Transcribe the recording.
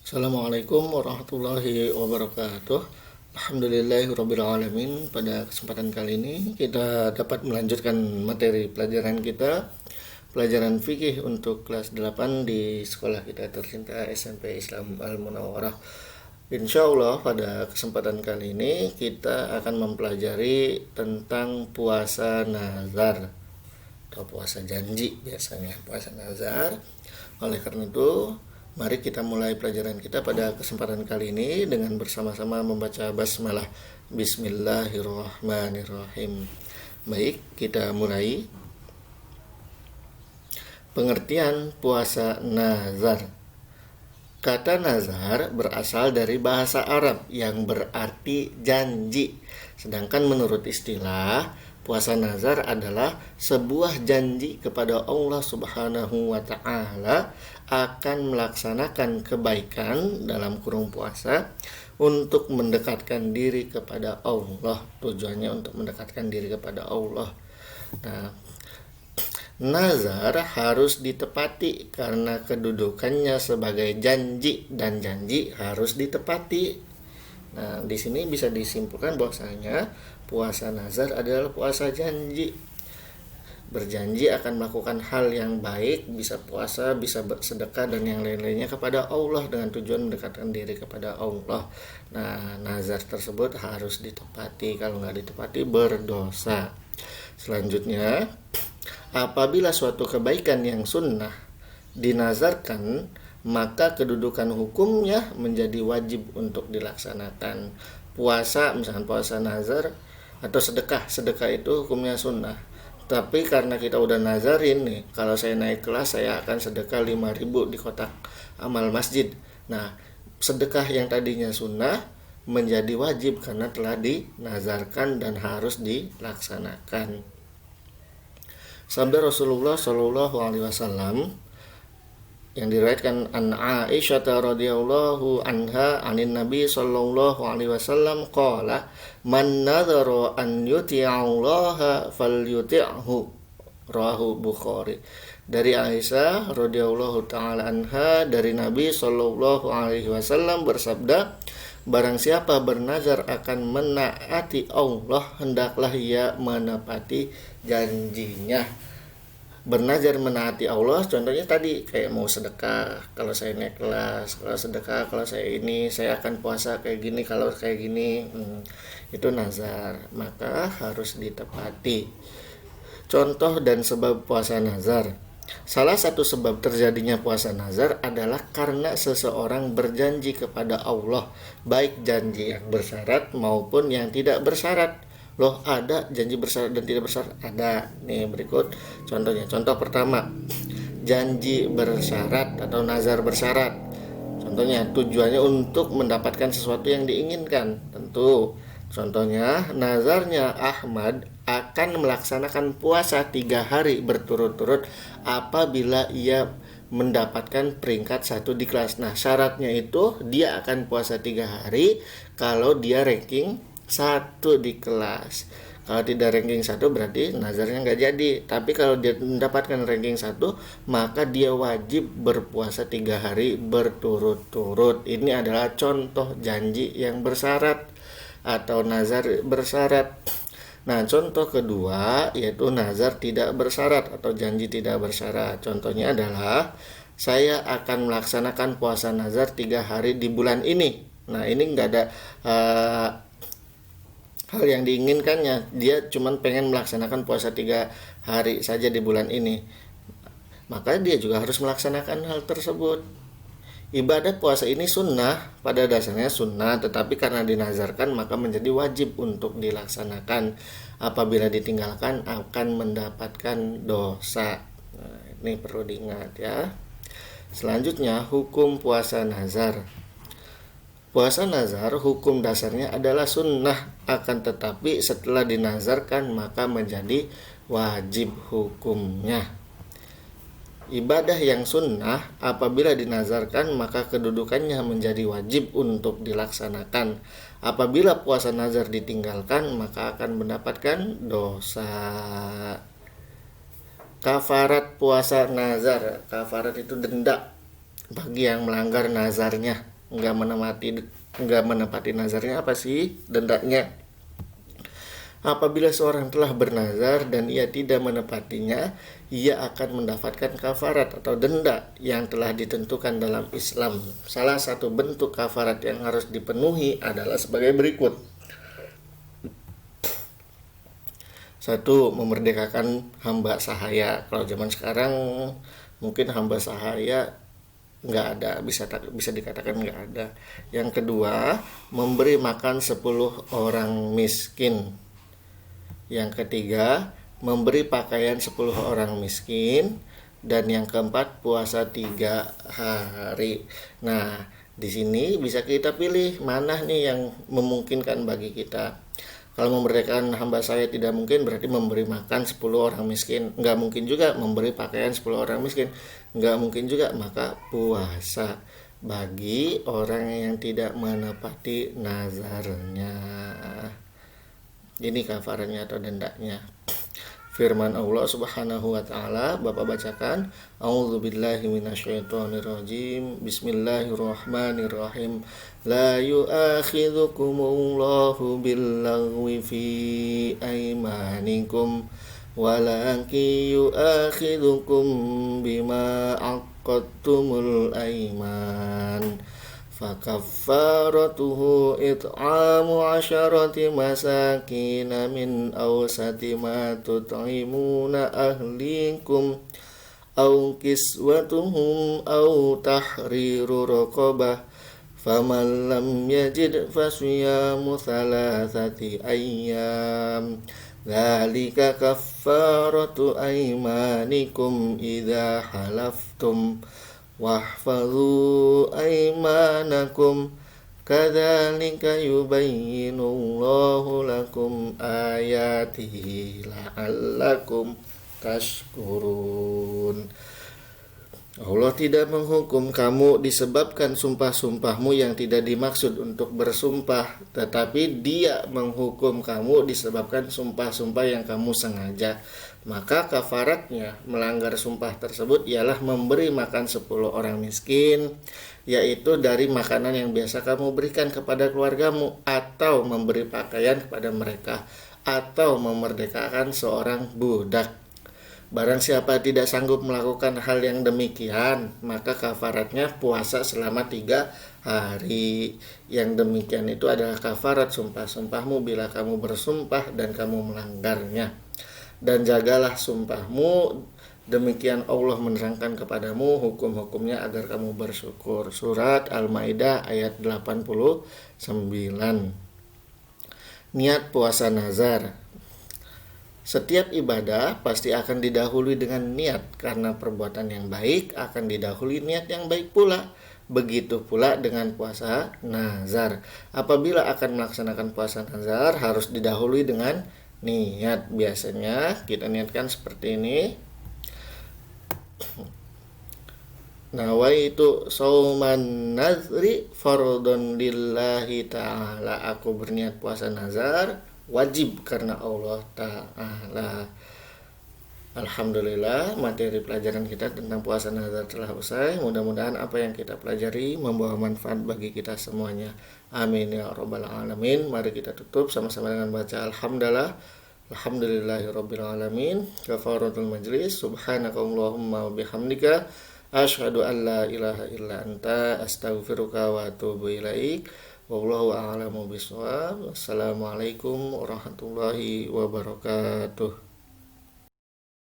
Assalamualaikum warahmatullahi wabarakatuh. Alhamdulillahirrabbilalamin. Pada kesempatan kali ini kita dapat melanjutkan materi pelajaran kita, pelajaran fikih untuk kelas 8 di sekolah kita tercinta SMP Islam Al-Munawwarah. Insya Allah pada kesempatan kali ini kita akan mempelajari tentang puasa nazar atau puasa janji, biasanya puasa nazar. Oleh karena itu, mari kita mulai pelajaran kita pada kesempatan kali ini dengan bersama-sama membaca basmalah. Bismillahirrahmanirrahim. Baik, kita mulai. Pengertian puasa nazar. Kata nazar berasal dari bahasa Arab yang berarti janji. Sedangkan menurut istilah, puasa nazar adalah sebuah janji kepada Allah Subhanahu wa Ta'ala akan melaksanakan kebaikan dalam kurung puasa untuk mendekatkan diri kepada Allah. Tujuannya untuk mendekatkan diri kepada Allah. Nah, nazar harus ditepati karena kedudukannya sebagai janji dan janji harus ditepati. Nah, di sini bisa disimpulkan bahwasanya puasa nazar adalah puasa janji. Berjanji akan melakukan hal yang baik, bisa puasa, bisa bersedekah dan yang lain-lainnya kepada Allah dengan tujuan mendekatkan diri kepada Allah. Nah, nazar tersebut harus ditepati. Kalau nggak ditepati berdosa. Selanjutnya, apabila suatu kebaikan yang sunnah dinazarkan, maka kedudukan hukumnya menjadi wajib untuk dilaksanakan. Puasa, misalkan puasa nazar atau sedekah itu hukumnya sunnah. Tapi karena kita udah nazarin nih, kalau saya naik kelas saya akan sedekah 5.000 di kotak amal masjid. Nah, sedekah yang tadinya sunnah menjadi wajib karena telah dinazarkan dan harus dilaksanakan. Sabda Rasulullah Shallallahu Alaihi Wasallam yang diriwayatkan an Aisyah radhiyallahu anha anin Nabi sallallahu alaihi wasallam qala man nadhara an yuti'allaha falyuti'hu, rawahu Bukhari. Dari Aisyah radhiyallahu taala anha dari Nabi sallallahu alaihi wasallam bersabda, barang siapa bernazar akan menaati Allah, hendaklah ia menepati janjinya. Bernazar menaati Allah, contohnya tadi kayak mau sedekah, kalau saya naik kelas, kalau sedekah, kalau saya ini, saya akan puasa kayak gini, kalau kayak gini, itu nazar, maka harus ditepati. Contoh dan sebab puasa nazar. Salah satu sebab terjadinya puasa nazar adalah karena seseorang berjanji kepada Allah, baik janji yang bersyarat maupun yang tidak bersyarat. Loh, ada janji bersyarat dan tidak bersyarat? Ada. Nih berikut contohnya. Contoh pertama, janji bersyarat atau nazar bersyarat. Contohnya, tujuannya untuk mendapatkan sesuatu yang diinginkan. Tentu. Contohnya, nazarnya Ahmad akan melaksanakan puasa 3 hari berturut-turut apabila ia mendapatkan peringkat 1 di kelas. Nah, syaratnya itu dia akan puasa 3 hari kalau dia ranking 1 di kelas. Kalau tidak ranking 1 berarti nazarnya nggak jadi. Tapi kalau dia mendapatkan ranking 1, maka dia wajib berpuasa 3 hari berturut-turut. Ini adalah contoh janji yang bersyarat atau nazar bersyarat. Nah, contoh kedua yaitu nazar tidak bersyarat atau janji tidak bersyarat. Contohnya adalah saya akan melaksanakan puasa nazar 3 hari di bulan ini. Nah, ini nggak ada hal yang diinginkannya, dia cuma pengen melaksanakan puasa 3 hari saja di bulan ini, maka dia juga harus melaksanakan hal tersebut. Ibadah puasa ini sunnah, pada dasarnya sunnah, tetapi karena dinazarkan maka menjadi wajib untuk dilaksanakan. Apabila ditinggalkan akan mendapatkan dosa. Nah, ini perlu diingat ya. Selanjutnya, hukum puasa nazar. Puasa nazar hukum dasarnya adalah sunnah, akan tetapi setelah dinazarkan maka menjadi wajib hukumnya. Ibadah yang sunnah apabila dinazarkan maka kedudukannya menjadi wajib untuk dilaksanakan. Apabila puasa nazar ditinggalkan maka akan mendapatkan dosa. Kafarat puasa nazar. Kafarat itu denda bagi yang melanggar nazarnya. nggak menepati nazarnya, apa sih dendanya? Apabila seorang telah bernazar dan ia tidak menepatinya, ia akan mendapatkan kafarat atau denda yang telah ditentukan dalam Islam. Salah satu bentuk kafarat yang harus dipenuhi adalah sebagai berikut. 1. Memerdekakan hamba sahaya. Kalau zaman sekarang mungkin hamba sahaya nggak ada, bisa dikatakan nggak ada. Yang kedua, memberi makan 10 orang miskin. Yang ketiga, memberi pakaian 10 orang miskin. Dan yang keempat, puasa 3 hari. Nah, di sini bisa kita pilih mana nih yang memungkinkan bagi kita. Kalau memerdekakan hamba saya tidak mungkin, berarti memberi makan 10 orang miskin. Nggak mungkin juga memberi pakaian 10 orang miskin. Nggak mungkin juga, maka puasa bagi orang yang tidak menepati nazarnya. Ini kafarannya atau dendanya. Firman Allah Subhanahu wa taala, Bapak bacakan. A'udzubillahi minasyaitonirrajim. Bismillahirrahmanirrahim. La yu'akhidhukumullahu billaghwi fi aymanikum walakin yu'akhidhukum bima 'aqadtumul ayman. Fakaffaratuhu it'amu 'asharati masakina min awsati ma tut'imuna ahlikum aw kiswatuhum aw tahriru raqabah faman lam yajid fasiyamu thalathati ayyam dzalika kaffaratu aymanikum idza halaftum wahfadhu aymanakum kadzalika yubayyinullahu lakum ayatihi la'allakum tashkurun. Allah tidak menghukum kamu disebabkan sumpah-sumpahmu yang tidak dimaksud untuk bersumpah, tetapi Dia menghukum kamu disebabkan sumpah-sumpah yang kamu sengaja. Maka kafaratnya melanggar sumpah tersebut ialah memberi makan 10 orang miskin, yaitu dari makanan yang biasa kamu berikan kepada keluargamu, atau memberi pakaian kepada mereka, atau memerdekakan seorang budak. Barang siapa tidak sanggup melakukan hal yang demikian, maka kafaratnya puasa selama 3 hari. Yang demikian itu adalah kafarat sumpah-sumpahmu bila kamu bersumpah dan kamu melanggarnya. Dan jagalah sumpahmu, demikian Allah menerangkan kepadamu hukum-hukumnya agar kamu bersyukur. Surat Al-Maidah ayat 89. Niat puasa nazar. Setiap ibadah pasti akan didahului dengan niat, karena perbuatan yang baik akan didahului niat yang baik pula. Begitu pula dengan puasa nazar. Apabila akan melaksanakan puasa nazar, harus didahului dengan niat. Biasanya kita niatkan seperti ini. Nawaitu sauman nazri fardhon lillahi ta'ala. Aku berniat puasa nazar wajib karena Allah Ta'ala. Alhamdulillah, materi pelajaran kita tentang puasa nazar telah usai. Mudah-mudahan apa yang kita pelajari membawa manfaat bagi kita semuanya. Amin ya rabbal alamin. Mari kita tutup sama-sama dengan baca alhamdulillah. Alhamdulillahirabbil alamin. Kafaratul majlis. Subhanakallahumma wa bihamdika asyhadu an la ilaha illa anta astaghfiruka wa atubu ilaik. Wallahu a'lamu bishawab. Assalamualaikum warahmatullahi wabarakatuh.